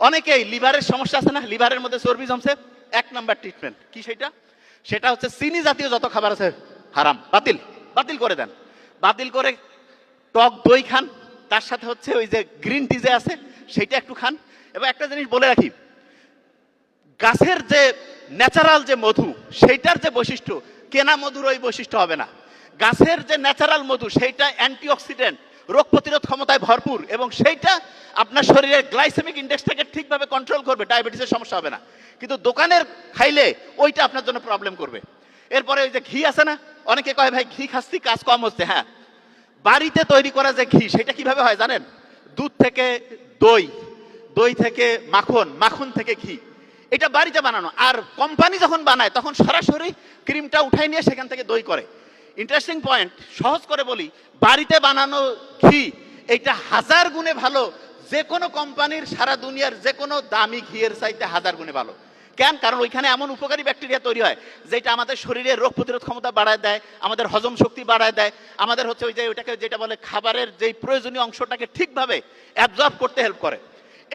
অনেকেই লিভারের সমস্যা আছে না, লিভারের মধ্যে চর্বি জমছে, 1 নাম্বার ট্রিটমেন্ট কি সেটা? সেটা হচ্ছে চিনি জাতীয় যত খাবার আছে হারাম, বাতিল, বাতিল করে দেন। বাতিল করে টক দই খান, তার সাথে হচ্ছে ওই যে গ্রিন টি যে আছে সেইটা একটু খান। এবং একটা জিনিস বলে রাখি, গাছের যে ন্যাচারাল যে মধু সেইটার যে বৈশিষ্ট্য, কেনা মধুর ওই বৈশিষ্ট্য হবে না। গাছের যে ন্যাচারাল মধু সেইটা অ্যান্টিঅক্সিডেন্ট, রোগ প্রতিরোধ ক্ষমতায় ভরপুর, এবং সেইটা আপনার শরীরের গ্লাইসেমিক ইন্ডেক্সটাকে ঠিকভাবে কন্ট্রোল করবে, ডায়াবেটিসের সমস্যা হবে না। কিন্তু দোকানের খাইলে ওইটা আপনার জন্য প্রবলেম করবে। এরপরে ওই যে ঘি আছে না, অনেকে কয় ভাই ঘি খাচ্ছি কাজ কম হচ্ছে। হ্যাঁ, বাড়িতে তৈরি করা যে ঘি সেটা কিভাবে হয় জানেন? দুধ থেকে দই, দই থেকে মাখন, মাখন থেকে ঘি, এটা বাড়িতে বানানো। আর কোম্পানি যখন বানায় তখন সরাসরি ক্রিমটা উঠাই নিয়ে সেখান থেকে দই করে। ইন্টারেস্টিং পয়েন্ট, সহজ করে বলি, বাড়িতে বানানো ঘি এটা 1000 গুণে ভালো যে কোনো কোম্পানির, সারা দুনিয়ার যে কোনো দামি ঘিয়ের চাইতে 1000 গুণে ভালো। কেন? কারণ ওইখানে এমন উপকারী ব্যাকটেরিয়া তৈরি হয় যেটা আমাদের শরীরের রোগ প্রতিরোধ ক্ষমতা বাড়ায় দেয়, আমাদের হজম শক্তি বাড়ায় দেয়, আমাদের হচ্ছে ওই যে ওইটাকে যেটা বলে খাবারের যেই প্রয়োজনীয় অংশটাকে ঠিকভাবে অ্যাবজর্ব করতে হেল্প করে।